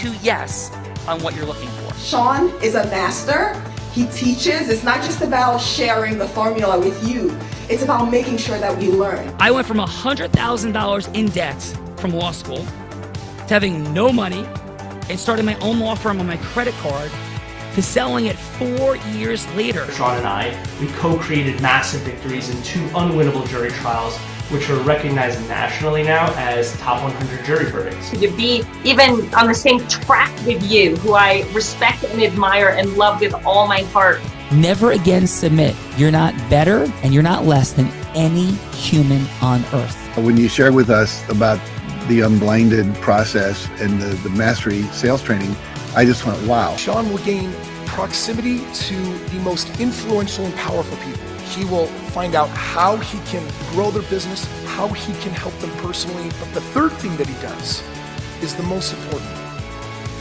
to yes on what you're looking for. Sean is a master. He teaches. It's not just about sharing the formula with you. It's about making sure that we learn. I went from $100,000 in debt from law school to having no money and starting my own law firm on my credit card to selling it 4 years later. Sean and I, we co-created massive victories in 2 unwinnable jury trials, which are recognized nationally now as top 100 jury verdicts. To be even on the same track with you, who I respect and admire and love with all my heart. Never again submit. You're not better and you're not less than any human on earth. When you shared with us about the unblinded process and the mastery sales training, I just went, wow. Sean will gain proximity to the most influential and powerful people. He will find out how he can grow their business, how he can help them personally. But the third thing that he does is the most important.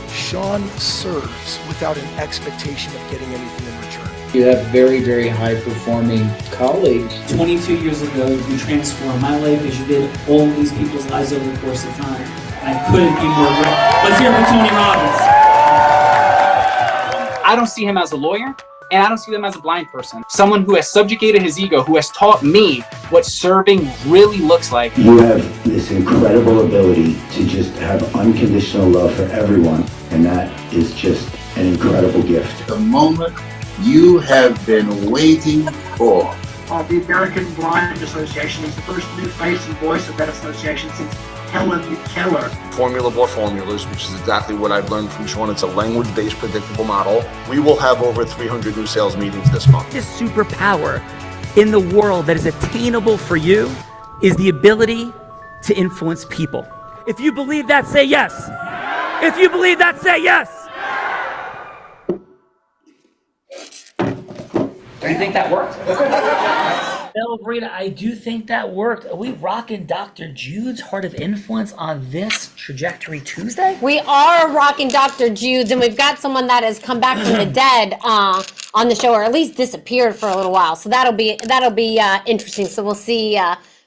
Sean serves without an expectation of getting anything in return. You have very, very high-performing colleagues. 22 years ago, you transformed my life as you did all these people's lives over the course of time. And I couldn't be more grateful. Let's hear it for Tony Robbins. I don't see him as a lawyer, and I don't see him as a blind person. Someone who has subjugated his ego, who has taught me what serving really looks like. You have this incredible ability to just have unconditional love for everyone, and that is just an incredible gift. The moment you have been waiting for. The American Blind Association is the first new face and voice of that association since Helen Keller. Formula for formulas, which is exactly what I've learned from Sean. It's a language-based predictable model. We will have over 300 new sales meetings this month. This superpower in the world that is attainable for you is the ability to influence people. If you believe that, say yes. If you believe that, say yes. Do you think that worked? Bella Brita, I do think that worked. Are we rocking Dr. Jude's Heart of Influence on this Trajectory Tuesday? We are rocking Dr. Jude's, and we've got someone that has come back from the dead on the show, or at least disappeared for a little while. So that'll be interesting. So we'll see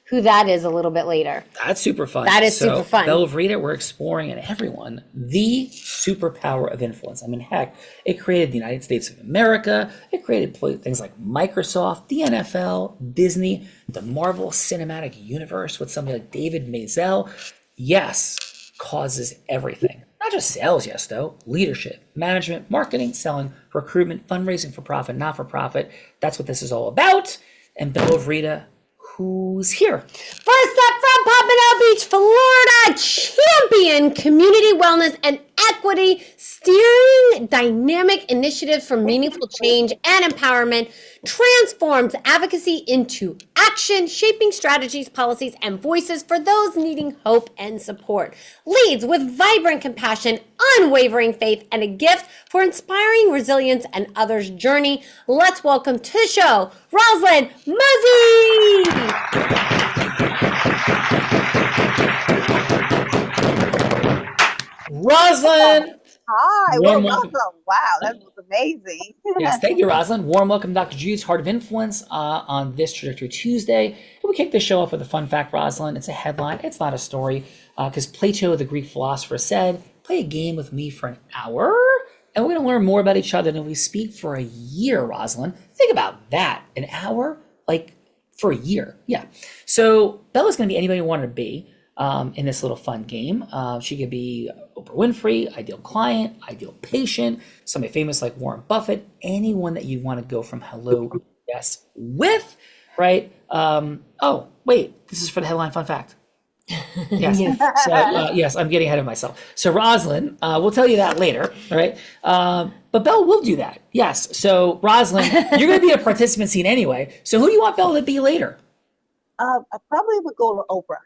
who that is a little bit later. That's super fun. That is super fun. Bella Brita, we're exploring in everyone the superpower of influence. I mean, heck, it created the United States of America. It created things like Microsoft, the NFL, Disney, the Marvel Cinematic Universe with somebody like David Maisel. Yes, causes everything. Not just sales, yes, though. Leadership, management, marketing, selling, recruitment, fundraising for profit, not for profit. That's what this is all about. And Bella Brita, who's here? First up from Pompano Beach, Florida, champion community wellness and equity, steering dynamic initiatives for meaningful change and empowerment, transforms advocacy into action, shaping strategies, policies, and voices for those needing hope and support. Leads with vibrant compassion, unwavering faith, and a gift for inspiring resilience and others' journey. Let's welcome to the show, Rosalind Muzzy! Rosalind! Hi, welcome. Wow, that was amazing. Yes, thank you, Rosalind. Warm welcome, Dr. Jude's Heart of Influence on this Trajectory Tuesday. And we kick the show off with a fun fact, Rosalind. It's a headline. It's not a story. Because Plato, the Greek philosopher, said, play a game with me for an hour, and we're going to learn more about each other than we speak for a year, Rosalind. Think about that. An hour, like, for a year. Yeah. So Bella's going to be anybody you want her to be. In this little fun game. She could be Oprah Winfrey, ideal client, ideal patient, somebody famous like Warren Buffett, anyone that you want to go from hello, yes, with, right? Oh, wait, this is for the headline fun fact. Yes. Yes, I'm getting ahead of myself. So Rosalind, we'll tell you that later, all right? But Bella will do that. Yes. So Rosalind, you're going to be a participant scene anyway. So who do you want Bella to be later? I probably would go to Oprah.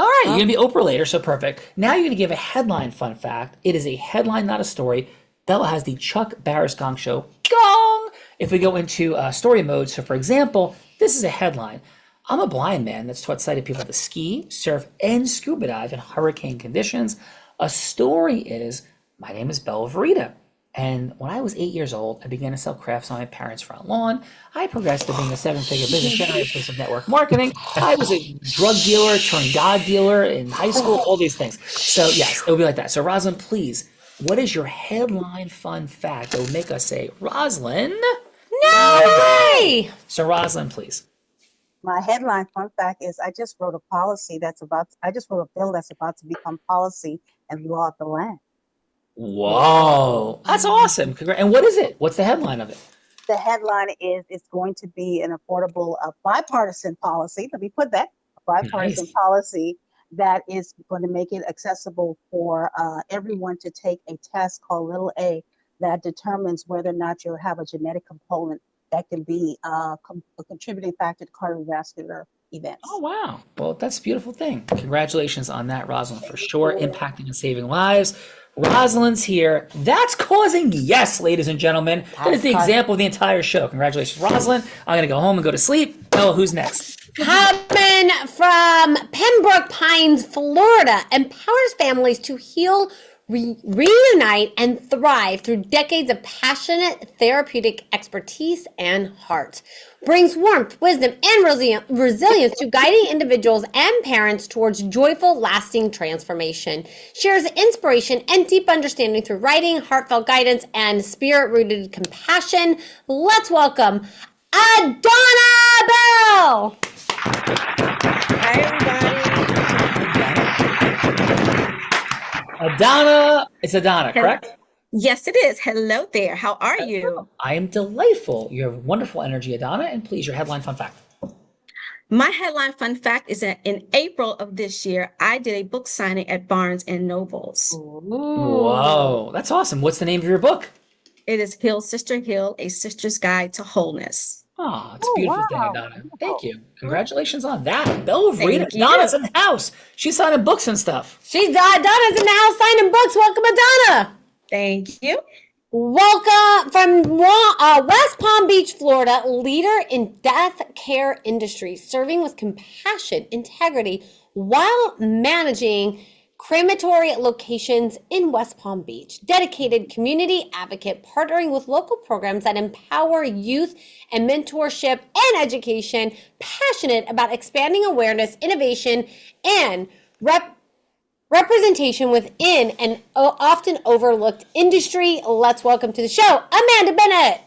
All right, you're going to be Oprah later, so perfect. Now you're going to give a headline fun fact. It is a headline, not a story. Bella has the Chuck Barris Gong Show. Gong! If we go into story mode, so for example, this is a headline. I'm a blind man that's taught sighted people to ski, surf, and scuba dive in hurricane conditions. A story is, my name is Bella Verita. And when I was 8 years old, I began to sell crafts on my parents' front lawn. I progressed to being a 7-figure business generator of network marketing. I was a drug dealer turned God dealer in high school, all these things. So yes, it will be like that. So Rosalind, please What is your headline fun fact that will make us say, Rosalind? No way! So Rosalind, please. My headline fun fact is I just wrote a bill that's about to become policy and law of the land. Whoa, that's awesome. And what is it? What's the headline of it? The headline is it's going to be an affordable bipartisan policy. Let me put that, a bipartisan policy that is going to make it accessible for everyone to take a test called Little A that determines whether or not you have a genetic component that can be a contributing factor to cardiovascular events. Oh, wow. Well, that's a beautiful thing. Congratulations on that, Rosalind, for sure. Impacting and saving lives. Rosalind's here. That's causing yes, ladies and gentlemen. That is the example of the entire show. Congratulations, Rosalind. I'm going to go home and go to sleep. Oh, who's next? Coming from Pembroke Pines, Florida, empowers families to heal, reunite, and thrive through decades of passionate therapeutic expertise and heart. Brings warmth, wisdom, and resilience to guiding individuals and parents towards joyful, lasting transformation. Shares inspiration and deep understanding through writing, heartfelt guidance, and spirit-rooted compassion. Let's welcome Adana Bell! Hi, everybody. Adana, it's Adana, correct? Yes, it is. Hello there. How are you? I am delightful. You have wonderful energy, Adana, and please, your headline fun fact. My headline fun fact is that in April of this year, I did a book signing at Barnes and Nobles. Whoa, that's awesome. What's the name of your book? It is Heal Sister Heal, A Sister's Guide to Wholeness. Oh, it's a beautiful thing, Adana. Thank you. Congratulations on that. Belle Rita, Adana's in the house. She's signing books and stuff. Adana's in the house signing books. Welcome, Adana. Thank you. Welcome from West Palm Beach, Florida, leader in death care industry, serving with compassion, integrity, while managing crematory locations in West Palm Beach. Dedicated community advocate, partnering with local programs that empower youth and mentorship and education, passionate about expanding awareness, innovation, and representation within an often overlooked industry. Let's welcome to the show, Amanda Bennett.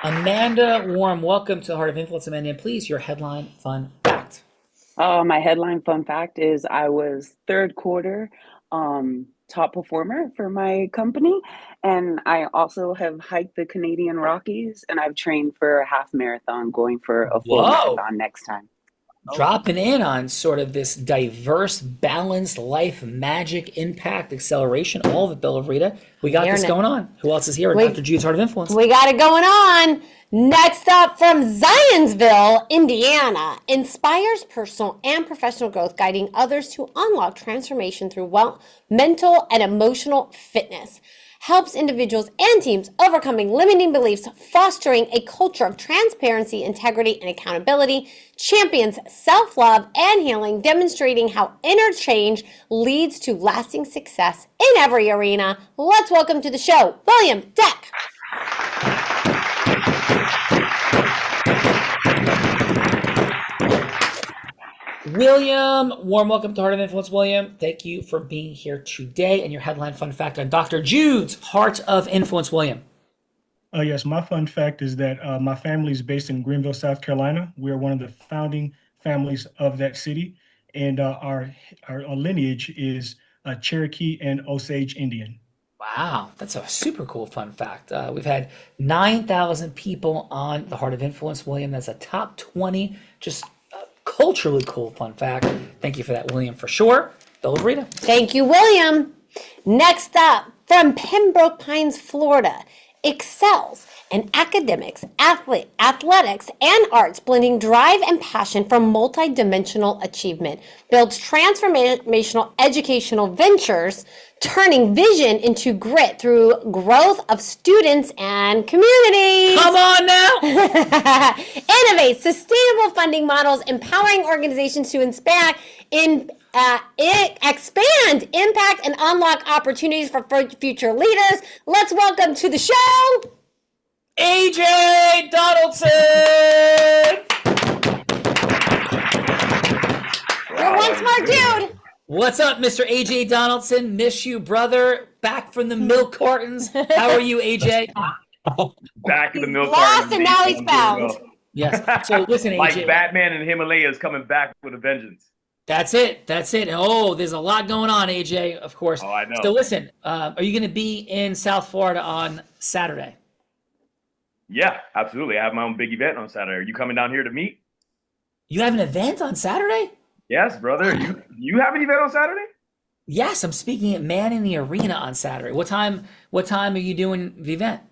Amanda, warm welcome to the Heart of Influence. Amanda, and please, your headline fun fact. My headline fun fact is I was third quarter top performer for my company, and I also have hiked the Canadian Rockies, and I've trained for a half marathon, going for a full marathon next time. Dropping in on sort of this diverse, balanced life, magic, impact, acceleration, all of it, Bella Rita. We got this going on. Who else is here? Dr. Jude's Heart of Influence. We got it going on. Next up from Zionsville, Indiana, inspires personal and professional growth, guiding others to unlock transformation through mental and emotional fitness. Helps individuals and teams overcoming limiting beliefs, fostering a culture of transparency, integrity, and accountability, champions self-love and healing, demonstrating how inner change leads to lasting success in every arena. Let's welcome to the show, William Deck. William, warm welcome to Heart of Influence, William. Thank you for being here today. And your headline fun fact on Dr. Jude's Heart of Influence, William. Yes, my fun fact is that my family is based in Greenville, South Carolina. We are one of the founding families of that city, and our lineage is Cherokee and Osage Indian. Wow, that's a super cool fun fact. We've had 9,000 people on the Heart of Influence, William. That's a top 20, just culturally cool fun fact. Thank you for that, William, for sure. Bella Rita. Thank you, William. Next up, from Pembroke Pines, Florida, excels in academics, athletics, and arts, blending drive and passion for multi-dimensional achievement. Builds transformational educational ventures, turning vision into grit through growth of students and communities. Come on now! Innovates sustainable funding models, empowering organizations to expand, impact, and unlock opportunities for future leaders. Let's welcome to the show, AJ Donaldson! One smart dude. What's up, Mr. AJ Donaldson? Miss you, brother. Back from the milk cartons. How are you, AJ? Back in the milk Lost carton. and now he's I'm doing found. well. Yes. So listen, AJ. Like Batman and Himalayas coming back with a vengeance. That's it. That's it. Oh, there's a lot going on, AJ, of course. Oh, I know. So listen, are you going to be in South Florida on Saturday? Yeah, absolutely. I have my own big event on Saturday. Are you coming down here to meet? You have an event on Saturday? Yes, brother. You have an event on Saturday? Yes, I'm speaking at Man in the Arena on Saturday. What time are you doing the event?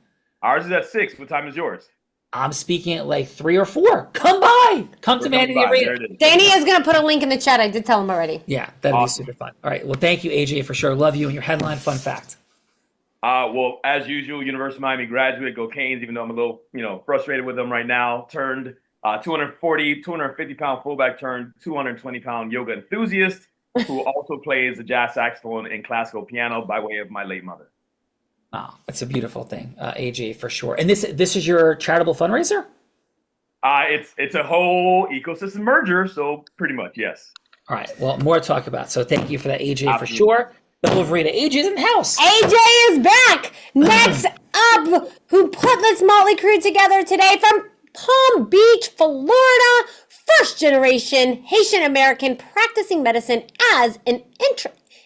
Ours is at 6. What time is yours? I'm speaking at like 3 or 4. Come by. Come to Man in the Arena. Danny is going to put a link in the chat. I did tell him already. Yeah, that'd be super fun. All right. Well, thank you, AJ, for sure. Love you and your headline fun fact. Well, as usual, University of Miami graduate, go Canes, even though I'm a little, frustrated with them right now. Turned 250-pound fullback turned 220-pound yoga enthusiast who also plays the jazz saxophone and classical piano by way of my late mother. Wow, that's a beautiful thing, AJ, for sure. And this is your charitable fundraiser? It's a whole ecosystem merger, so pretty much, yes. All right, well, more to talk about. So thank you for that, AJ, Absolutely. for sure. Bella Verita, AJ's in the house. AJ is back. Next up, who put this motley crew together today from Palm Beach, Florida, first generation Haitian American practicing medicine as an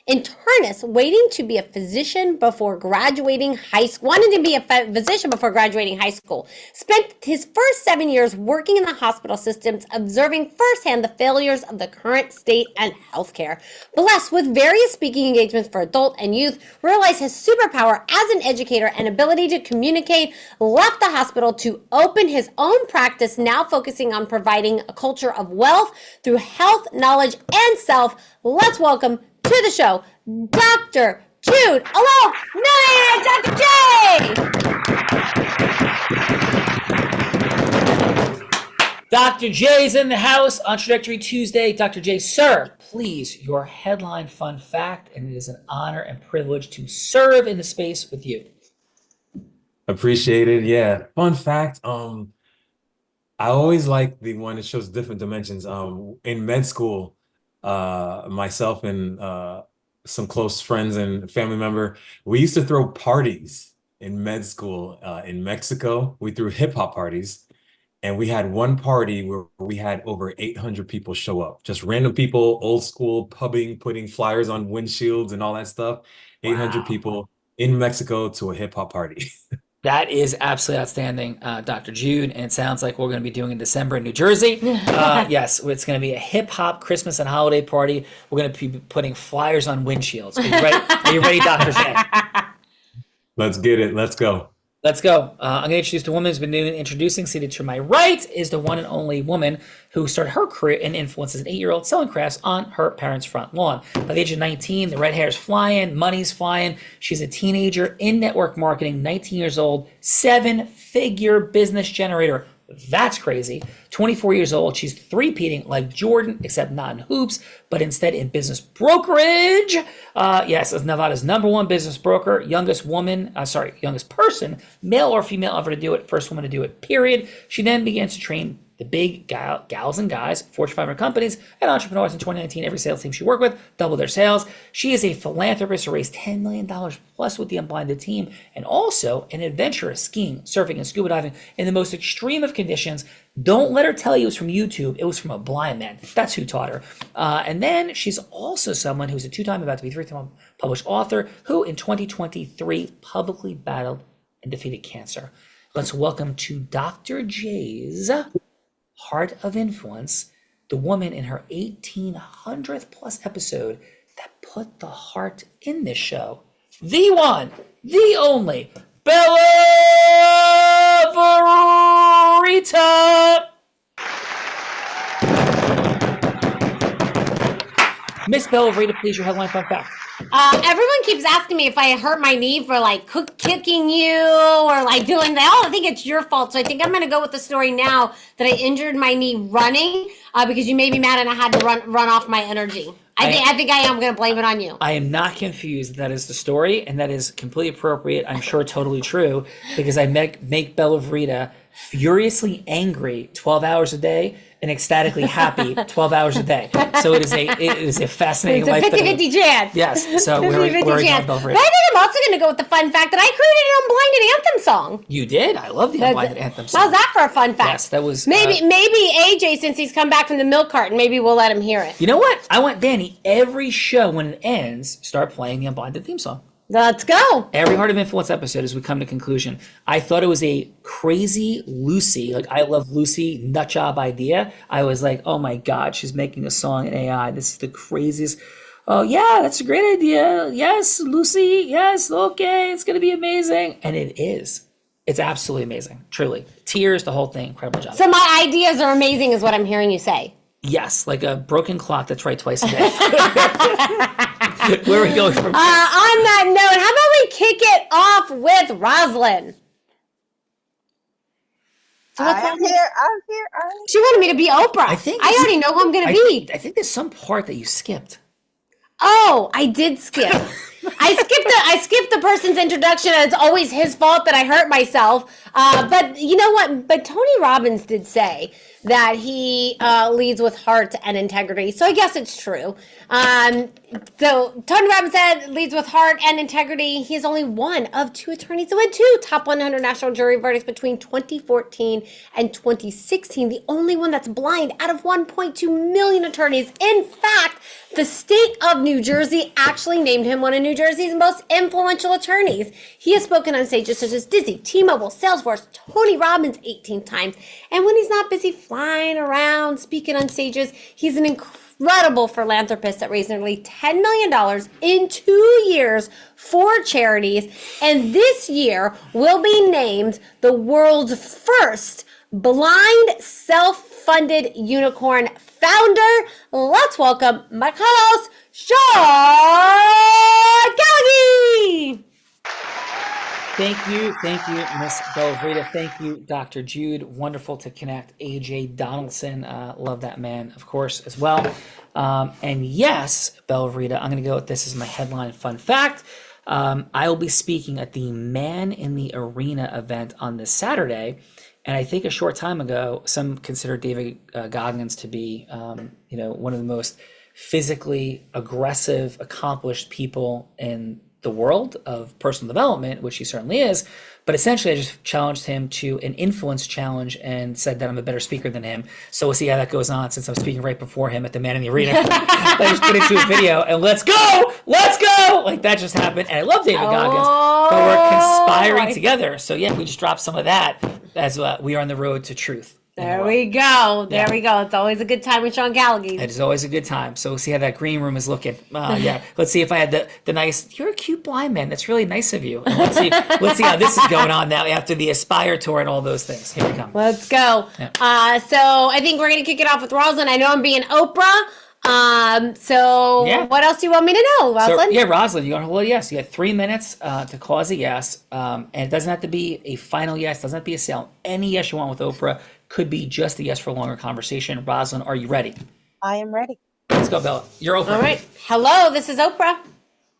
internist, waiting to be a physician before graduating high school. Wanted to be a physician before graduating high school. Spent his first 7 years working in the hospital systems, observing firsthand the failures of the current state and healthcare. Blessed with various speaking engagements for adult and youth, realized his superpower as an educator and ability to communicate, left the hospital to open his own practice, now focusing on providing a culture of wealth through health, knowledge, and self. Let's welcome to the show, Dr. Jude. Hello, Dr. J. Dr. J's in the house on Trajectory Tuesday. Dr. J, sir, please, your headline fun fact, and it is an honor and privilege to serve in the space with you. Appreciate it. Yeah. Fun fact. I always like the one that shows different dimensions. In med school, myself and some close friends and family member, we used to throw parties in med school in Mexico. We threw hip hop parties, and we had one party where we had over 800 people show up. Just random people, old school pubbing, putting flyers on windshields and all that stuff. 800 people in Mexico to a hip hop party. That is absolutely outstanding, Dr. Jude, and it sounds like we're going to be doing in December in New Jersey. Yes, it's going to be a hip-hop Christmas and holiday party. We're going to be putting flyers on windshields. Are you ready, Dr. J? Let's get it. Let's go. Let's go. I'm going to introduce the woman who's been introducing. Seated to my right is the one and only woman who started her career in influence as an 8-year-old selling crafts on her parents' front lawn. By the age of 19, the red hair's flying, money's flying. She's a teenager in network marketing, 19 years old, 7-figure business generator. That's crazy. 24 years old. She's three-peating like Jordan, except not in hoops, but instead in business brokerage. Yes, as Nevada's #1 business broker, youngest person, male or female, ever to do it. First woman to do it, period. She then begins to train the big gals and guys, Fortune 500 companies, and entrepreneurs. In 2019, every sales team she worked with doubled their sales. She is a philanthropist who raised $10 million plus with the Unblinded team, and also an adventurer skiing, surfing, and scuba diving in the most extreme of conditions. Don't let her tell you it was from YouTube. It was from a blind man. That's who taught her. And then she's also someone who's a 2-time, about to be 3-time published author who in 2023 publicly battled and defeated cancer. Let's welcome to Dr. J's Heart of Influence, the woman in her 1800th plus episode that put the heart in this show, the one, the only, Bella Verita. Miss Bella Verita, please, your headline fun fact. Everyone keeps asking me if I hurt my knee for like kicking you or like doing that. Oh, I think it's your fault. So I think I'm going to go with the story now that I injured my knee running because you made me mad and I had to run off my energy. I think I am going to blame it on you. I am not confused. That is the story, and that is completely appropriate. I'm sure totally true, because I make Bella Verita furiously angry 12 hours a day and ecstatically happy 12 hours a day. So it is a fascinating It's a life. 50-50 chance. Yes. So we're 50-50 going chance. Bell But Frida. I think I'm also going to go with the fun fact that I created an unblinded anthem song. You did? I love the unblinded anthem song. How's that for a fun fact? Yes, that was... Maybe AJ, since he's come back from the milk carton, maybe we'll let him hear it. You know what? I want Danny, every show when it ends, start playing the unblinded theme song. Let's go. Every Heart of Influence episode, as we come to conclusion, I thought it was a crazy Lucy, like I Love Lucy nut job idea. I was like, oh my God, she's making a song in AI. This is the craziest. Oh yeah, that's a great idea. Yes, Lucy. Yes, okay, it's gonna be amazing, and it is. It's absolutely amazing, truly. Tears, the whole thing, incredible job. So my ideas are amazing, is what I'm hearing you say. Yes, like a broken clock that's right twice a day. Where are we going from here? On that note, how about we kick it off with Rosalind? So what's I'm here. She wanted me to be Oprah. I already know who I'm going to be. I think there's some part that you skipped. Oh, I did skip. I skipped the person's introduction, and it's always his fault that I hurt myself. But you know what? But Tony Robbins did say that he leads with heart and integrity. So I guess it's true. So Tony Robbins said leads with heart and integrity. He is only one of two attorneys who had two top 100 national jury verdicts between 2014 and 2016. The only one that's blind out of 1.2 million attorneys. In fact, the state of New Jersey actually named him one of New Jersey's most influential attorneys. He has spoken on stages such as Disney, T-Mobile, Salesforce, Tony Robbins 18 times. And when he's not busy flying around, speaking on stages, he's an incredible philanthropist that raised nearly $10 million in 2 years for charities. And this year will be named the world's first blind self-funded unicorn founder. Let's welcome my co-host, Sean Gallagher. Thank you, Miss Belvrita. Thank you, Dr. Jude. Wonderful to connect. AJ Donaldson, love that man, of course, as well. And yes, Belvrita, I'm going to go with this as my headline fun fact. I will be speaking at the Man in the Arena event on this Saturday. And I think a short time ago, some considered David Goggins to be, one of the most physically aggressive, accomplished people in the world of personal development, which he certainly is. But essentially, I just challenged him to an influence challenge and said that I'm a better speaker than him. So we'll see how that goes on, since I'm speaking right before him at the Man in the Arena. I just put it to a video and let's go! Like that just happened. And I love David Goggins, but we're conspiring together. So yeah, we just dropped some of that as we are on the road to truth. There we go. It's always a good time with Sean Gallagher. It is always a good time. So we'll see how that green room is looking. Yeah, let's see if I had the nice. You're a cute blind man. That's really nice of you. And let's see how this is going on now after the Aspire tour and all those things. Here we come. Let's go. Yeah. So I think we're gonna kick it off with Rosalind. I know I'm being Oprah. What else do you want me to know, Rosalind? So, Rosalind, you got to hold a yes. You got 3 minutes to cause a yes, and it doesn't have to be a final yes. Doesn't have to be a sale. Any yes you want with Oprah could be just a yes for a longer conversation. Rosalind, are you ready? I am ready. Let's go, Bella. You're Oprah. All right. Hello, this is Oprah.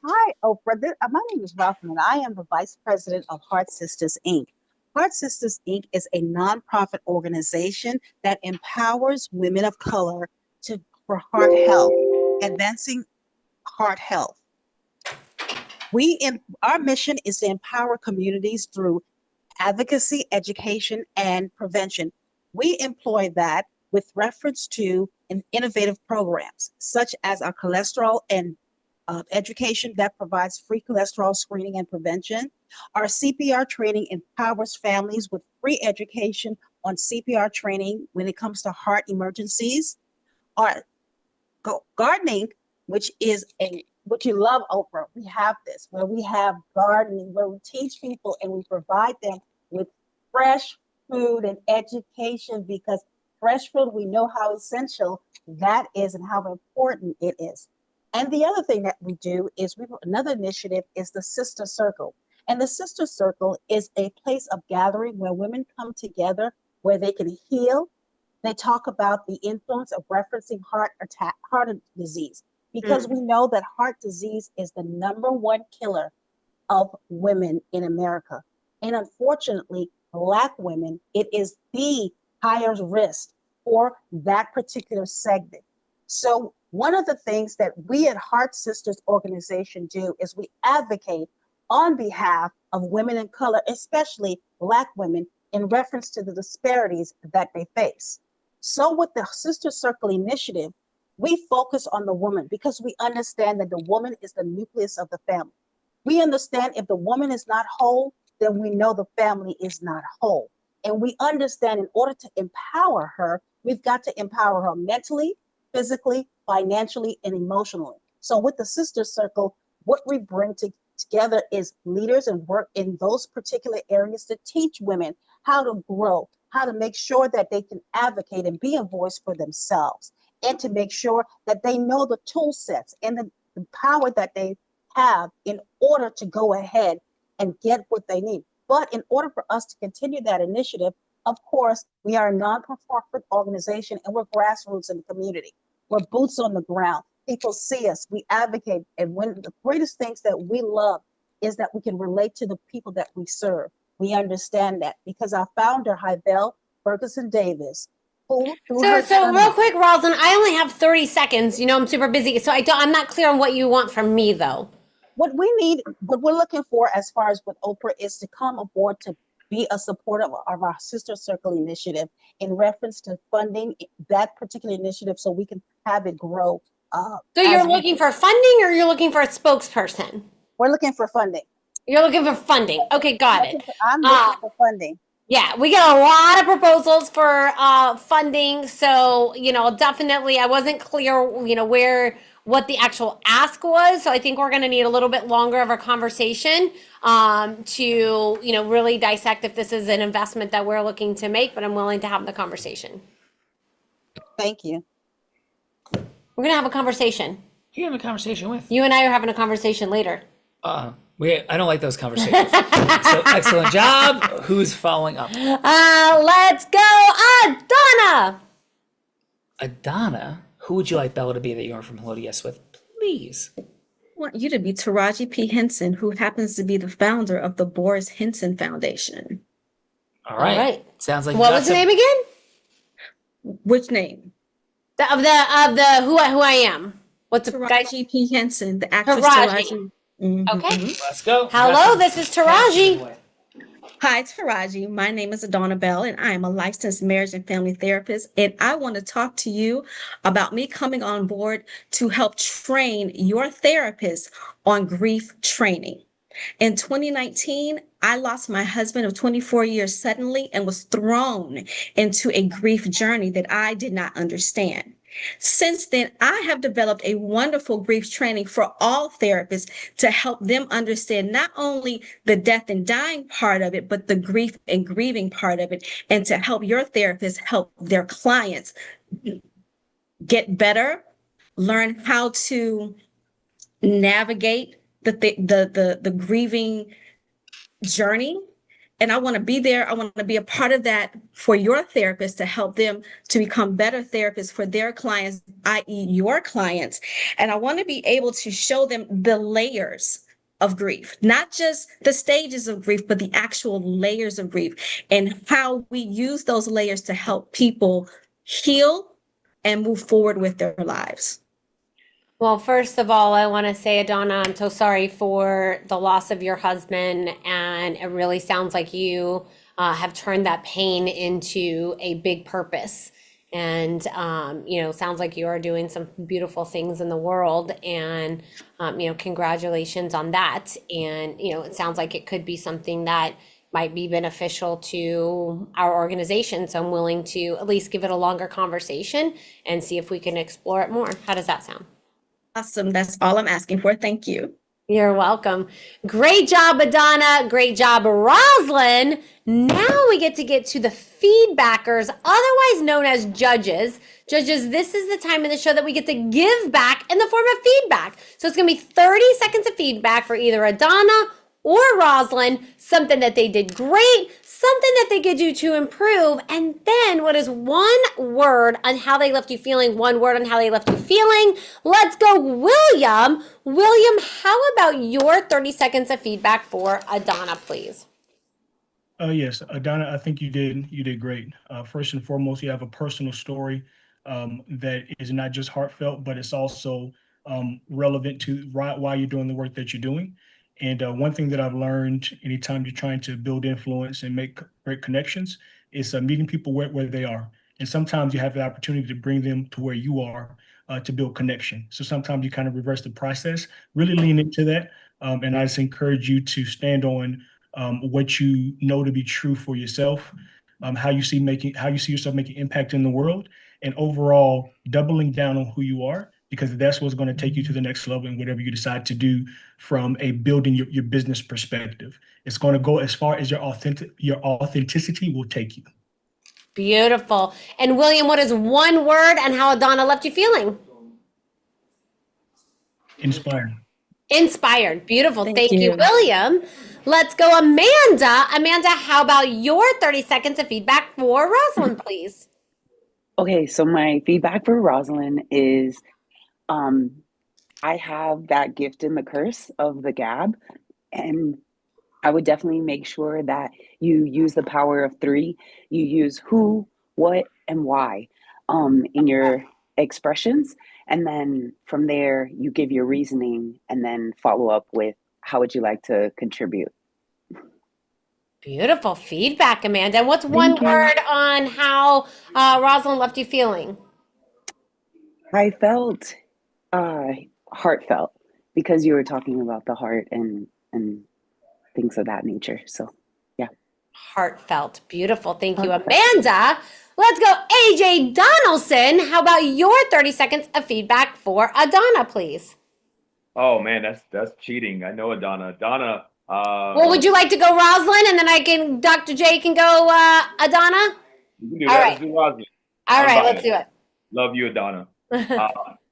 Hi, Oprah. My name is Rosalind, and I am the Vice President of Heart Sisters, Inc. Heart Sisters, Inc. is a nonprofit organization that empowers women of color for heart health, advancing heart health. Our mission is to empower communities through advocacy, education, and prevention. We employ that with reference to innovative programs, such as our cholesterol and education that provides free cholesterol screening and prevention. Our CPR training empowers families with free education on CPR training when it comes to heart emergencies. Our gardening, which you love, Oprah. We have this where we have gardening, where we teach people and we provide them with fresh food and education, because fresh food, we know how essential that is and how important it is. And the other thing that we do is another initiative is the Sister Circle. And the Sister Circle is a place of gathering where women come together, where they can heal. They talk about the influence of referencing heart disease, because we know that heart disease is the #1 killer of women in America. And unfortunately, Black women, it is the higher risk for that particular segment. So one of the things that we at Heart Sisters organization do is we advocate on behalf of women of color, especially Black women, in reference to the disparities that they face. So with the Sister Circle initiative, we focus on the woman because we understand that the woman is the nucleus of the family. We understand if the woman is not whole, then we know the family is not whole. And we understand in order to empower her, we've got to empower her mentally, physically, financially, and emotionally. So with the Sister Circle, what we bring together is leaders and work in those particular areas to teach women how to grow, how to make sure that they can advocate and be a voice for themselves, and to make sure that they know the tool sets and the power that they have in order to go ahead and get what they need. But in order for us to continue that initiative, of course, we are a non-profit organization and we're grassroots in the community. We're boots on the ground. People see us, we advocate. And one of the greatest things that we love is that we can relate to the people that we serve. We understand that because our founder, Hyvelle Ferguson Davis, who through her So real quick, Rosalind, I only have 30 seconds. You know, I'm super busy. So I'm not clear on what you want from me though. What we need, what we're looking for as far as with Oprah is to come aboard to be a supporter of our Sister Circle initiative in reference to funding that particular initiative so we can have it grow. So you're looking for funding or you're looking for a spokesperson? We're looking for funding. You're looking for funding. Okay, got it. I'm looking for funding. Yeah, we got a lot of proposals for funding. So, you know, definitely I wasn't clear, you know, what the actual ask was. So I think we're going to need a little bit longer of a conversation to, you know, really dissect if this is an investment that we're looking to make, but I'm willing to have the conversation. Thank you. We're going to have a conversation. You have a conversation with? You and I are having a conversation later. I don't like those conversations. So excellent job. Who's following up? Let's go, Adana. Adana? Who would you like Bella to be that you are from Hello to Yes with? Please. I want you to be Taraji P. Henson, who happens to be the founder of the Boris Henson Foundation. All right. Sounds like what was the name again? Which name? Of the who I am. What's Taraji P. Henson, the actress Taraji. Taraji. Okay. Let's go. Hello, this is Taraji. Hi, Taraji. My name is Adana Bell, and I am a licensed marriage and family therapist. And I want to talk to you about me coming on board to help train your therapist on grief training. In 2019, I lost my husband of 24 years suddenly and was thrown into a grief journey that I did not understand. Since then, I have developed a wonderful grief training for all therapists to help them understand not only the death and dying part of it, but the grief and grieving part of it, and to help your therapists help their clients get better, learn how to navigate the grieving journey. And I want to be there. I want to be a part of that for your therapist to help them to become better therapists for their clients, i.e. your clients. And I want to be able to show them the layers of grief, not just the stages of grief, but the actual layers of grief and how we use those layers to help people heal and move forward with their lives. Well, first of all, I want to say, Adana, I'm so sorry for the loss of your husband. And it really sounds like you have turned that pain into a big purpose. And, you know, sounds like you are doing some beautiful things in the world. And, you know, congratulations on that. And, you know, it sounds like it could be something that might be beneficial to our organization. So I'm willing to at least give it a longer conversation and see if we can explore it more. How does that sound? Awesome. That's all I'm asking for. Thank you. You're welcome. Great job, Adana. Great job, Roslyn. Now we get to the feedbackers, otherwise known as judges. Judges, this is the time in the show that we get to give back in the form of feedback. So it's going to be 30 seconds of feedback for either Adana or Roslyn, something that they did great, something that they could do to improve, and then what is one word on how they left you feeling, one word on how they left you feeling. Let's go, William. William, how about your 30 seconds of feedback for Adana, please? Yes, Donna, I think you did great. First and foremost, you have a personal story that is not just heartfelt, but it's also relevant to why you're doing the work that you're doing. And one thing that I've learned anytime you're trying to build influence and make great connections is meeting people where they are. And sometimes you have the opportunity to bring them to where you are to build connection. So sometimes you kind of reverse the process, really lean into that. And I just encourage you to stand on what you know to be true for yourself, how you see yourself making impact in the world, and overall doubling down on who you are, because that's what's going to take you to the next level in whatever you decide to do from a building your business perspective. It's going to go as far as your authenticity will take you. Beautiful. And William, what is one word and how Adana left you feeling? Inspired. Inspired. Beautiful. Thank Thank you, you. William. Let's go, Amanda. Amanda, how about your 30 seconds of feedback for Rosalind, please? Okay, so my feedback for Rosalind is I have that gift and the curse of the gab, and I would definitely make sure that you use the power of three. You use who, what, and why in your expressions. And then from there, you give your reasoning and then follow up with how would you like to contribute? Beautiful feedback, Amanda. And what's one Thank you. word on how Rosalind left you feeling? I felt heartfelt because you were talking about the heart and things of that nature. So, yeah. Heartfelt. Beautiful. Thank you, Heartfelt. Amanda. Let's go, AJ Donaldson. How about your 30 seconds of feedback for Adana, please? Oh man, that's cheating. I know Adana. Adana. Well, would you like to go Rosalind, and then Dr. J can go Adana? You can do All that. right. Let's do Rosalind. All I'm right, biased. let's do it. Love you, Adana.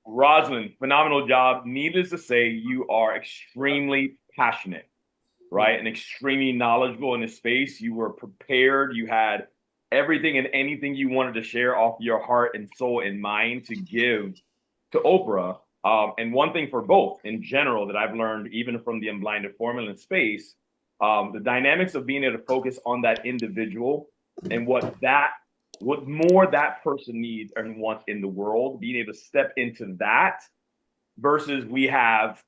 Rosalind, phenomenal job. Needless to say, you are extremely passionate, right? And extremely knowledgeable in this space. You were prepared. You had everything and anything you wanted to share off your heart and soul and mind to give to Oprah. And one thing for both in general that I've learned, even from the unblinded formula space, the dynamics of being able to focus on that individual and what more that person needs and wants in the world, being able to step into that versus we have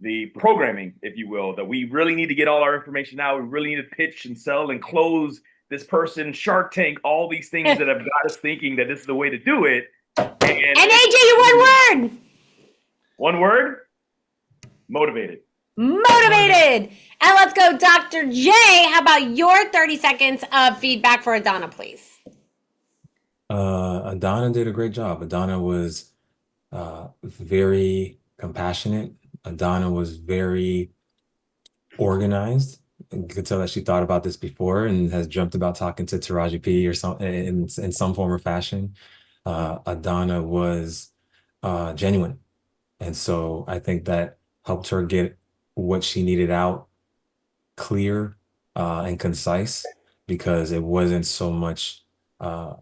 the programming, if you will, that we really need to get all our information out. We really need to pitch and sell and close this person, Shark Tank, all these things that have got us thinking that this is the way to do it. And AJ, your one word. One word, motivated. Motivated. And let's go, Dr. J. How about your 30 seconds of feedback for Adana, please? Adana did a great job. Adana was very compassionate. Adana was very organized. You could tell that she thought about this before and has dreamt about talking to Taraji P or some in some form or fashion. Adana was genuine. And so I think that helped her get what she needed out clear and concise, because it wasn't so much her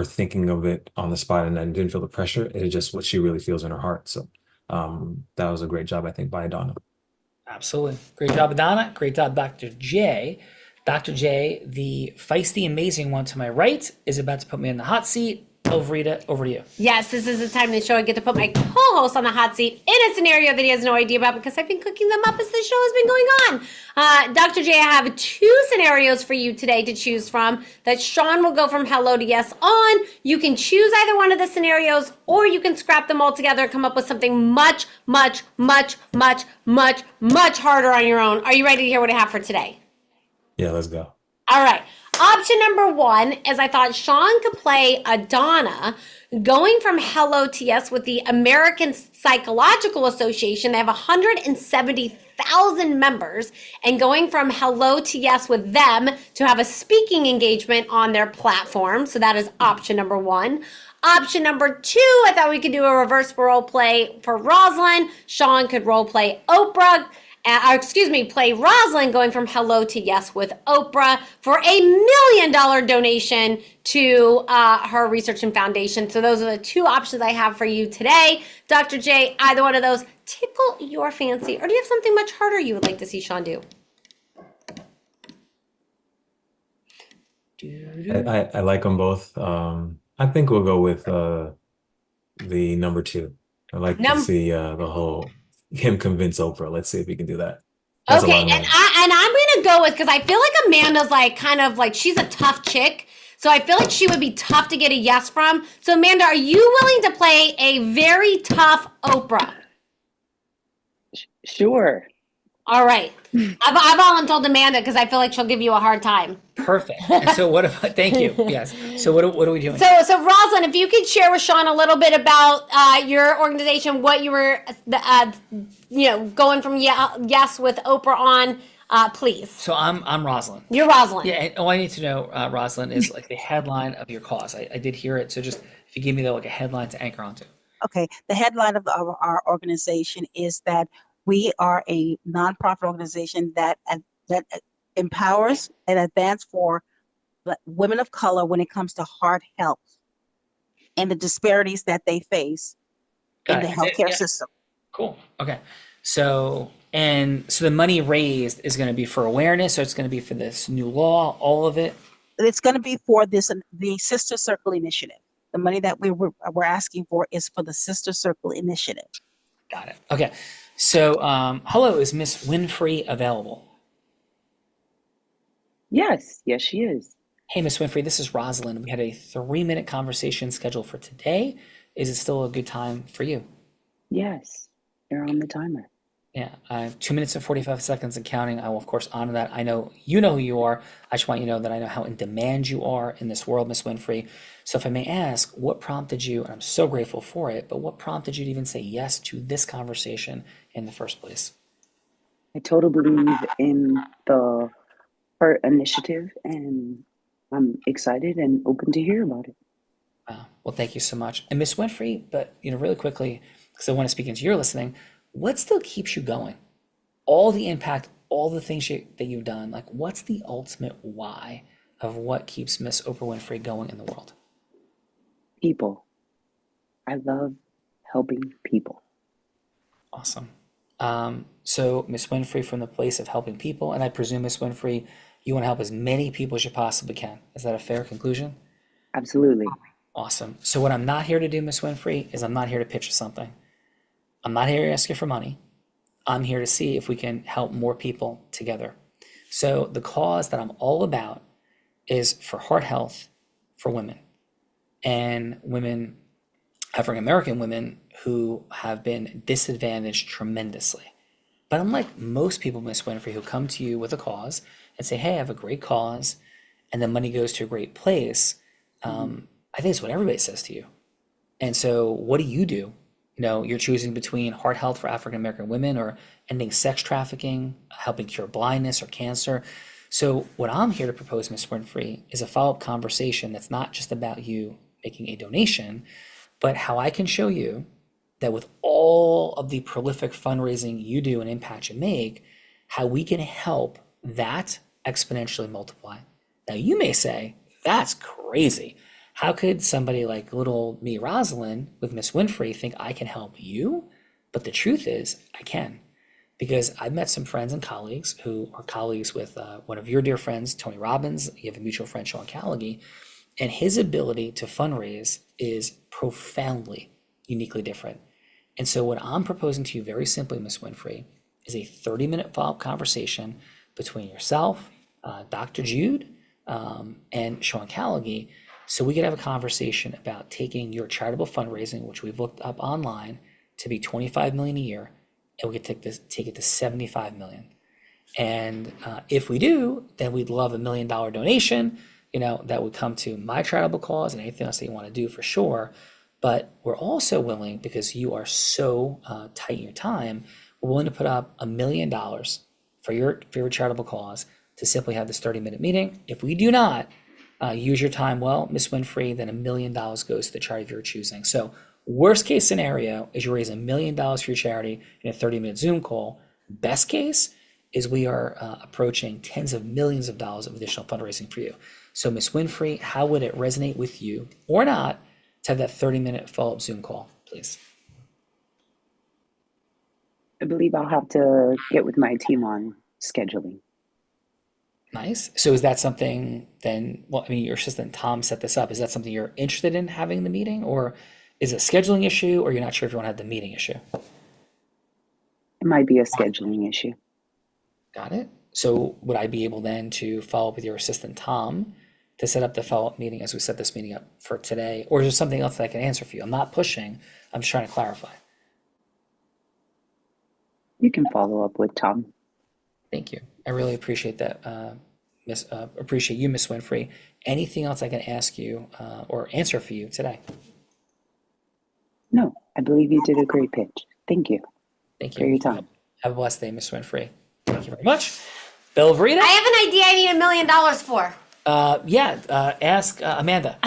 thinking of it on the spot and then didn't feel the pressure. It is just what she really feels in her heart. So that was a great job, I think, by Adana. Absolutely. Great job, Adana. Great job, Dr. J. Dr. J, the feisty, amazing one to my right, is about to put me in the hot seat. Rita, over to you. Yes, this is the time in the show I get to put my co-host on the hot seat in a scenario that he has no idea about because I've been cooking them up as the show has been going on. Dr. J, I have 2 scenarios for you today to choose from that Sean will go from hello to yes on. You can choose either one of the scenarios or you can scrap them all together and come up with something much, much, much, much, much, much harder on your own. Are you ready to hear what I have for today? Yeah, let's go. All right. Option number 1 is I thought Sean could play Adana going from hello to yes with the American Psychological Association. They have 170,000 members, and going from hello to yes with them to have a speaking engagement on their platform. So that is option number 1. Option number 2, I thought we could do a reverse role play for Rosalind. Sean could role play Oprah. Play Rosalind going from hello to yes with Oprah for $1 million donation to her research and foundation. So those are the 2 options I have for you today. Dr. J, either one of those tickle your fancy, or do you have something much harder you would like to see Sean do? I like them both. I think we'll go with the number two. I like to Num see the whole him convince Oprah. Let's see if we can do that. That's a Okay, lot of and money. I'm gonna go with because I feel like Amanda's like kind of like she's a tough chick. So I feel like she would be tough to get a yes from. So Amanda, are you willing to play a very tough Oprah? Sure. All right. I've volunteered Amanda because I feel like she'll give you a hard time. Perfect. And so what about, thank you. Yes. So what are we doing? So Rosalind, if you could share with Sean a little bit about your organization, what you were, going from yes with Oprah on, please. So I'm Rosalind. You're Rosalind. Yeah, and all I need to know, Rosalind, is like the headline of your cause. I did hear it, so just if you give me like a headline to anchor onto. Okay, the headline of our organization is that we are a nonprofit organization that empowers and advances for women of color when it comes to heart health and the disparities that they face in Got the it. healthcare Yeah. system. Cool. Okay. So the money raised is going to be for awareness, or it's going to be for this new law, all of it. It's going to be for the Sister Circle Initiative. The money that we're asking for is for the Sister Circle Initiative. Got it. Okay. So hello, is Miss Winfrey available? Yes, she is. Hey, Miss Winfrey, this is Rosalind. We had a 3-minute conversation scheduled for today. Is it still a good time for you? Yes, you're on the timer. Yeah, I have 2 minutes and 45 seconds and counting. I will, of course, honor that. I know you know who you are. I just want you to know that I know how in demand you are in this world, Miss Winfrey. So if I may ask, what prompted you, and I'm so grateful for it, but what prompted you to even say yes to this conversation in the first place? I totally believe in the Heart Initiative, and I'm excited and open to hear about it. Well, thank you so much. And Miss Winfrey, but really quickly, because I want to speak into your listening, what still keeps you going? All the impact, all the things that you've done, like what's the ultimate why of what keeps Miss Oprah Winfrey going in the world? People. I love helping people. Awesome. So Miss Winfrey, from the place of helping people, and I presume Miss Winfrey, you want to help as many people as you possibly can. Is that a fair conclusion? Absolutely. Awesome. So what I'm not here to do, Miss Winfrey, is I'm not here to pitch you something. I'm not here to ask you for money. I'm here to see if we can help more people together. So the cause that I'm all about is for heart health for women, and women, African American women, who have been disadvantaged tremendously. But unlike most people, Miss Winfrey, who come to you with a cause and say, hey, I have a great cause, and the money goes to a great place, I think it's what everybody says to you. And so what do? You're choosing between heart health for African American women, or ending sex trafficking, helping cure blindness or cancer. So what I'm here to propose, Miss Winfrey, is a follow-up conversation that's not just about you making a donation, but how I can show you that with all of the prolific fundraising you do and impact you make, how we can help that exponentially multiply. Now you may say, that's crazy. How could somebody like little me, Rosalind, with Miss Winfrey think I can help you? But the truth is, I can. Because I've met some friends and colleagues who are colleagues with one of your dear friends, Tony Robbins. You have a mutual friend, Sean Callaghan, and his ability to fundraise is profoundly, uniquely different. And so what I'm proposing to you very simply, Miss Winfrey, is a 30-minute follow-up conversation between yourself, Dr. Jude, and Sean Callaghan, so we could have a conversation about taking your charitable fundraising, which we've looked up online, to be $25 million a year, and we could take it to $75 million. And if we do, then we'd love $1 million donation, that would come to my charitable cause and anything else that you want to do for sure. But we're also willing, because you are so tight in your time, we're willing to put up $1 million for your charitable cause to simply have this 30-minute meeting. If we do not use your time well, Miss Winfrey, then $1 million goes to the charity of your choosing. So worst case scenario is you raise $1 million for your charity in a 30-minute Zoom call. Best case is we are approaching tens of millions of dollars of additional fundraising for you. So Miss Winfrey, how would it resonate with you or not to have that 30-minute follow-up Zoom call, please? I believe I'll have to get with my team on scheduling. Nice. So is that something then, well, I mean, your assistant Tom set this up. Is that something you're interested in having the meeting, or is it a scheduling issue, or you're not sure if you want to have the meeting issue? It might be a scheduling issue. Got it. So would I be able then to follow up with your assistant Tom to set up the follow-up meeting as we set this meeting up for today? Or is there something else that I can answer for you? I'm not pushing, I'm just trying to clarify. You can follow up with Tom. Thank you. I really appreciate that, appreciate you, Miss Winfrey. Anything else I can ask you or answer for you today? No, I believe you did a great pitch. Thank you. Thank for you. your time. Have a blessed day, Miss Winfrey. Thank you very much. Bill Verita? I have an idea I need $1 million for. Ask Amanda.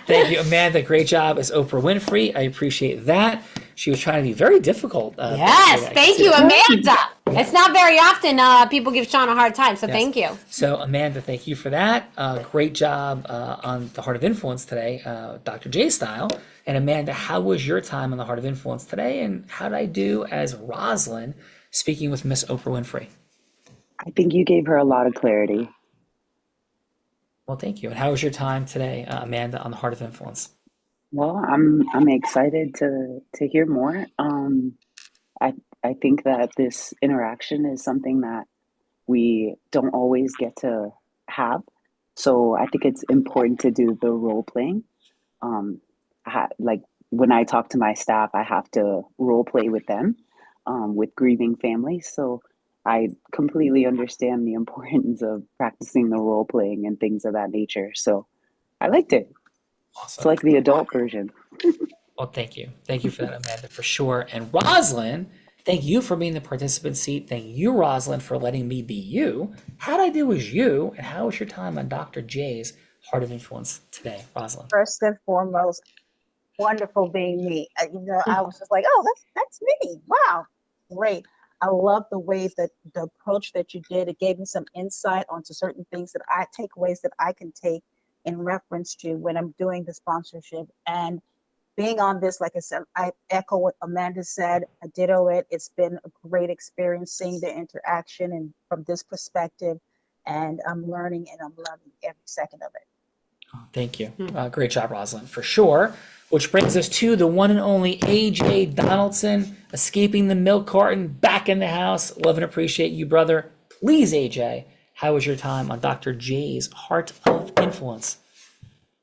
Thank you, Amanda. Great job as Oprah Winfrey. I appreciate that. She was trying to be very difficult. Yes, thank you, Amanda. It's not very often people give Sean a hard time, so thank you. So, Amanda, thank you for that. Great job on the Heart of Influence today, Dr. J style. And Amanda, how was your time on the Heart of Influence today? And how did I do as Rosalind speaking with Miss Oprah Winfrey? I think you gave her a lot of clarity. Well, thank you. And how was your time today, Amanda, on the Heart of Influence? Well, I'm excited to hear more. I think that this interaction is something that we don't always get to have. So I think it's important to do the role playing. Like when I talk to my staff, I have to role play with them, with grieving families. So I completely understand the importance of practicing the role playing and things of that nature. So I liked it. Awesome. It's like the adult version. Well, thank you. Thank you for that, Amanda, for sure. And Rosalind, thank you for being the participant seat. Thank you, Rosalind, for letting me be you. How'd I do as you? And how was your time on Dr. J's Heart of Influence today, Rosalind? First and foremost, wonderful being me. I was just like, oh, that's me. Wow, great. I love the way that the approach that you did. It gave me some insight onto certain things that I take ways that I can take in reference to when I'm doing the sponsorship. And being on this, like I said, I echo what Amanda said. I ditto it. It's been a great experience seeing the interaction and from this perspective. And I'm learning and I'm loving every second of it. Thank you. Great job, Rosalind, for sure. Which brings us to the one and only AJ Donaldson, escaping the milk carton, back in the house. Love and appreciate you, brother. Please, AJ, how was your time on Dr. J's Heart of Influence?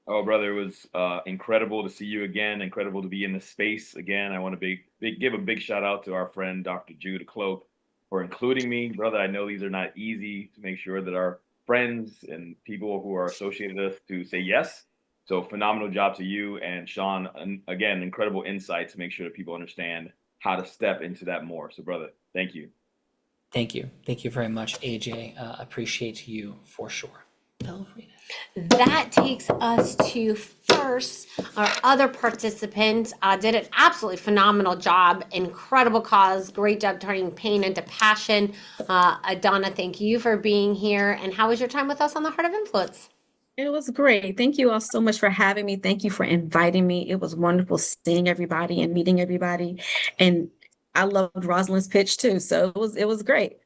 Oh, brother, it was incredible to see you again. Incredible to be in the space again. I want to give a big shout out to our friend, Dr. Jude Cloak, for including me. Brother, I know these are not easy to make sure that our friends and people who are associated with us to say yes. So phenomenal job to you and Sean. And again, incredible insight to make sure that people understand how to step into that more. So brother, thank you. Thank you. Thank you very much, AJ. Appreciate you for sure. That takes us to first, our other participant did an absolutely phenomenal job. Incredible cause. Great job turning pain into passion. Adana, thank you for being here. And how was your time with us on the Heart of Influence? It was great. Thank you all so much for having me. Thank you for inviting me. It was wonderful seeing everybody and meeting everybody. And I loved Rosalind's pitch too. So it was great.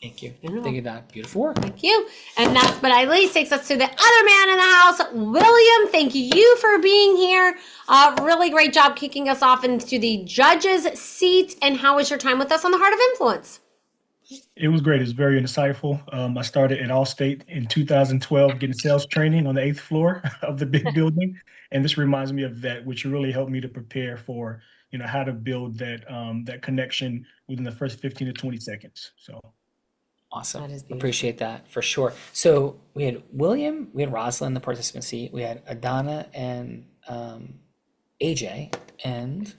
Thank you. Thank you, Don. Beautiful work. Thank you. And last but not least takes us to the other man in the house, William. Thank you for being here. Really great job kicking us off into the judge's seat. And how was your time with us on the Heart of Influence? It was great. It was very insightful. I started at Allstate in 2012 getting sales training on the 8th floor of the big building. And this reminds me of that, which really helped me to prepare for, how to build that connection within the first 15 to 20 seconds. So. Awesome. Appreciate that for sure. So we had William, we had Rosalind, the participant seat, we had Adana and AJ, and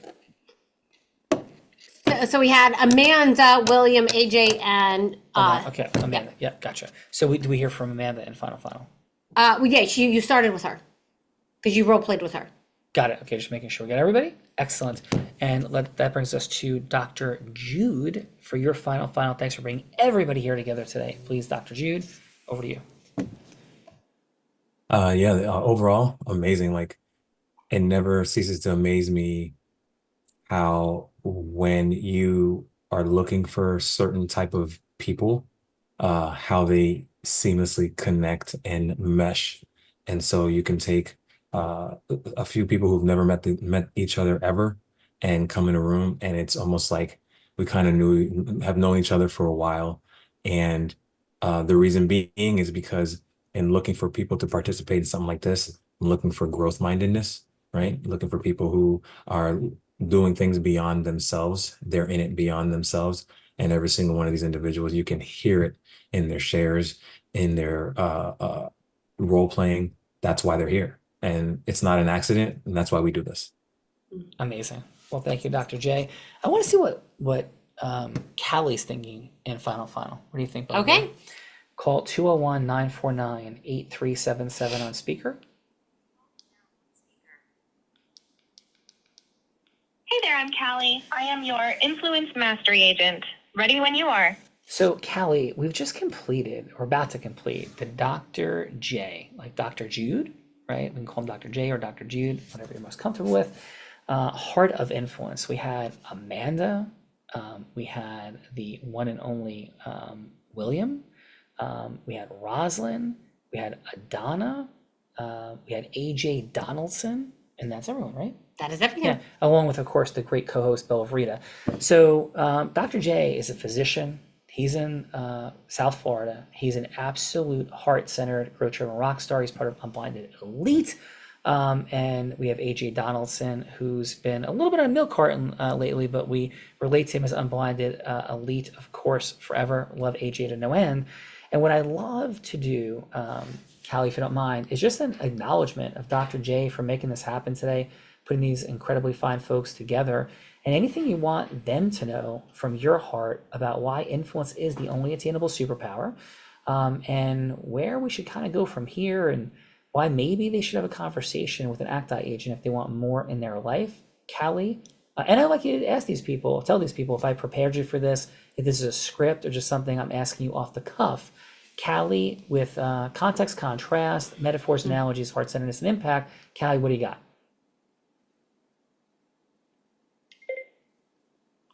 so we had Amanda, William, AJ, and okay, Amanda. Yeah, gotcha. So do we hear from Amanda in final? You started with her because you role played with her. Got it. Okay, just making sure we got everybody. Excellent. And that brings us to Dr. Jude for your final. Thanks for bringing everybody here together today. Please, Dr. Jude, over to you. Overall, amazing. Like, it never ceases to amaze me how when you are looking for certain type of people how they seamlessly connect and mesh. And so you can take a few people who've never met each other ever and come in a room, and it's almost like we kind of have known each other for a while. And the reason being is because in looking for people to participate in something like this, I'm looking for growth mindedness, right? Looking for people who are doing things beyond themselves. They're in it beyond themselves. And every single one of these individuals, you can hear it in their shares, in their role playing. That's why they're here. And it's not an accident. And that's why we do this. Amazing. Well, thank you, Dr. J. I want to see what Callie's thinking in final. What do you think? Okay. Call 201-949-8377 on speaker. Hey there, I'm Callie. I am your Influence Mastery Agent. Ready when you are. So, Callie, we've just completed, or about to complete, the Dr. J, like Dr. Jude, right? We can call him Dr. J or Dr. Jude, whatever you're most comfortable with. Heart of Influence. We had Amanda. We had the one and only William. We had Roslyn. We had Adana. We had AJ Donaldson. And that's everyone, right? That is everything. Yeah, along with, of course, the great co-host, Bella Vrita. So Dr. J is a physician. He's in South Florida. He's an absolute heart-centered growth-driven rock star. He's part of Unblinded Elite. And we have AJ Donaldson, who's been a little bit on a milk carton lately, but we relate to him as Unblinded Elite, of course, forever. Love AJ to no end. And what I love to do, Callie, if you don't mind, is just an acknowledgement of Dr. J for making this happen today, putting these incredibly fine folks together, and anything you want them to know from your heart about why influence is the only attainable superpower, and where we should kind of go from here, and why maybe they should have a conversation with an ACTI agent if they want more in their life. Callie, and I'd like you to ask these people, tell these people if I prepared you for this, if this is a script or just something I'm asking you off the cuff. Callie, with context, contrast, metaphors, analogies, heart-centeredness, and impact. Callie, what do you got?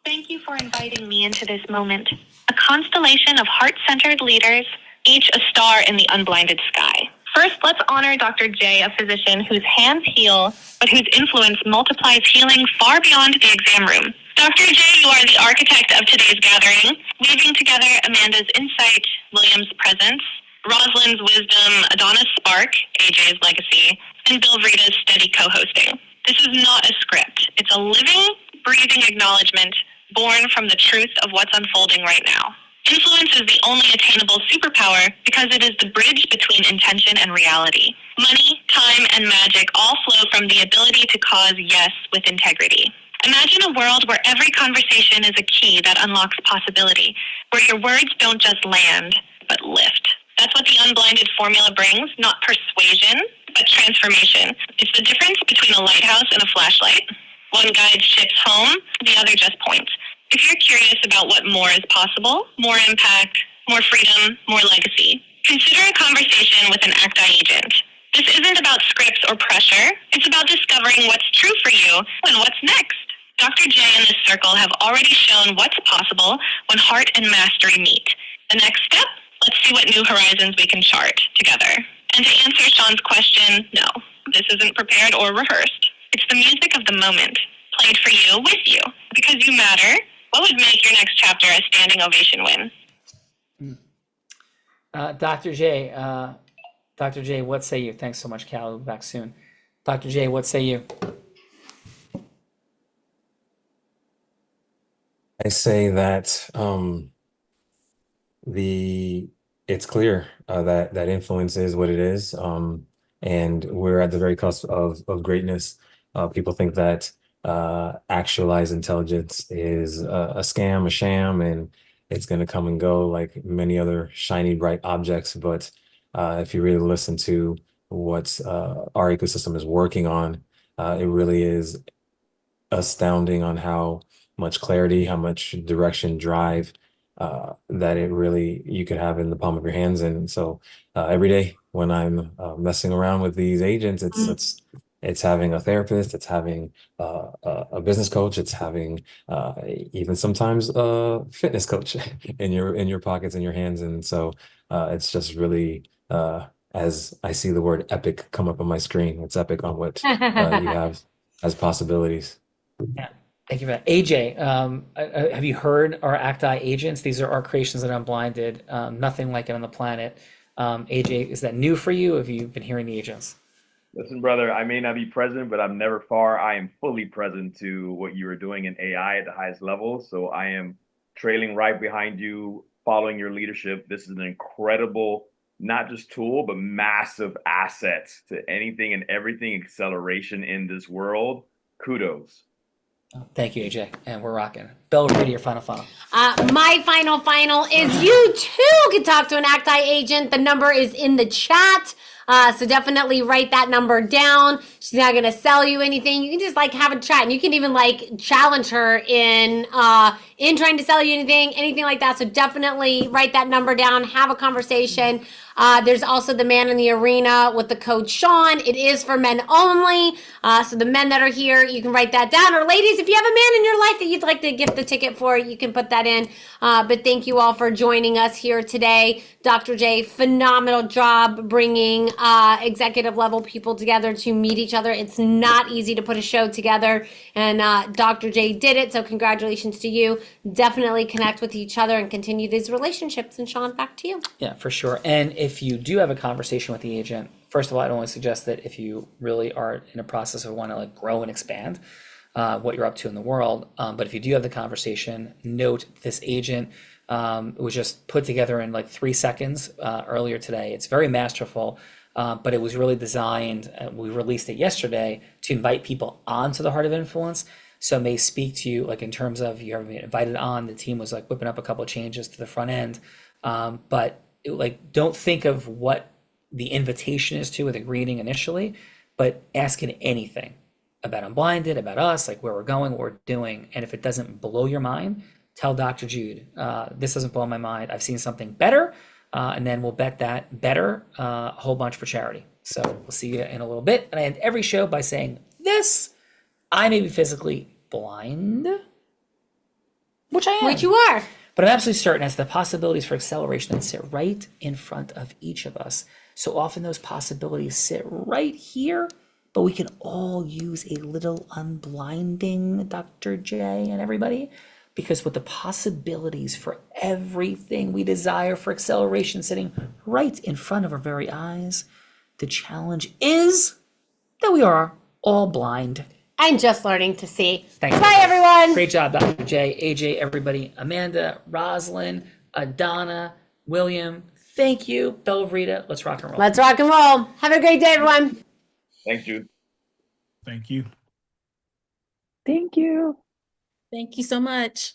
Thank you for inviting me into this moment. A constellation of heart-centered leaders, each a star in the unblinded sky. First, let's honor Dr. J, a physician whose hands heal, but whose influence multiplies healing far beyond the exam room. Dr. J, you are the architect of today's gathering, weaving together Amanda's insight, William's presence, Rosalind's wisdom, Adona's spark, AJ's legacy, and Bill Vrita's steady co-hosting. This is not a script. It's a living, breathing acknowledgement born from the truth of what's unfolding right now. Influence is the only attainable superpower because it is the bridge between intention and reality. Money, time, and magic all flow from the ability to cause yes with integrity. Imagine a world where every conversation is a key that unlocks possibility, where your words don't just land, but lift. That's what the unblinded formula brings, not persuasion, but transformation. It's the difference between a lighthouse and a flashlight. One guide ships home, the other just points. If you're curious about what more is possible, more impact, more freedom, more legacy, consider a conversation with an ACTI agent. This isn't about scripts or pressure. It's about discovering what's true for you and what's next. Dr. J and this circle have already shown what's possible when heart and mastery meet. The next step? Let's see what new horizons we can chart together. And to answer Sean's question, no, this isn't prepared or rehearsed. It's the music of the moment, played for you, with you, because you matter. What would make your next chapter a standing ovation win? Dr. J, what say you? Thanks so much, Cal. We'll be back soon. Dr. J, what say you? I say that it's clear that influence is what it is, and we're at the very cusp of greatness. People think that actualized intelligence is a scam, a sham, and it's going to come and go like many other shiny, bright objects. But if you really listen to what our ecosystem is working on, it really is astounding on how much clarity, how much direction, drive that you could have in the palm of your hands. And so every day when I'm messing around with these agents, it's It's having a therapist, it's having a business coach, it's having even sometimes a fitness coach in your pockets, in your hands. And so it's just really as I see the word epic come up on my screen, it's epic on what you have as possibilities. Yeah. Thank you for that. AJ, have you heard our Acti agents? These are our creations that are unblinded. Nothing like it on the planet. AJ, is that new for you? Have you been hearing the agents? Listen, brother, I may not be present, but I'm never far. I am fully present to what you are doing in AI at the highest level. So I am trailing right behind you, following your leadership. This is an incredible, not just tool, but massive asset to anything and everything acceleration in this world. Kudos. Thank you, AJ. And we're rocking. Bell, read your final. My final is you too can talk to an Acti agent. The number is in the chat. So definitely write that number down. She's not gonna sell you anything. You can just like have a chat, and you can even like challenge her in trying to sell you anything like that. So definitely write that number down. Have a conversation. There's also the Man in the Arena with the code Sean. It is for men only. So the men that are here, you can write that down. Or ladies, if you have a man in your life that you'd like to gift the ticket for, you can put that in. But thank you all for joining us here today. Dr. J, phenomenal job bringing executive level people together to meet each other. It's not easy to put a show together, and Dr. J did it. So congratulations to you. Definitely connect with each other and continue these relationships. And Sean, back to you. Yeah, for sure. And if you do have a conversation with the agent, first of all, I'd only suggest that if you really are in a process of wanting to like grow and expand what you're up to in the world, but if you do have the conversation, note this agent was just put together in like 3 seconds earlier today. It's very masterful, but it was really designed, we released it yesterday, to invite people onto the Heart of Influence. So it may speak to you like in terms of you ever been invited on, the team was like whipping up a couple of changes to the front end. But like, don't think of what the invitation is to with a greeting initially, but ask it anything about Unblinded, about us, like where we're going, what we're doing. And if it doesn't blow your mind, tell Dr. Jude, this doesn't blow my mind. I've seen something better. And then we'll bet that better a whole bunch for charity. So we'll see you in a little bit. And I end every show by saying this: I may be physically blind, which I am. Which you are. But I'm absolutely certain as the possibilities for acceleration that sit right in front of each of us. So often those possibilities sit right here, but we can all use a little unblinding, Dr. J and everybody, because with the possibilities for everything we desire for acceleration sitting right in front of our very eyes, the challenge is that we are all blind. I'm just learning to see. Thanks. Bye, everyone. Great job, Dr. J, AJ, everybody, Amanda, Rosalind, Adana, William. Thank you, Belvrita. Let's rock and roll. Let's rock and roll. Have a great day, everyone. Thanks, Jude. Thank you. Thank you. Thank you so much.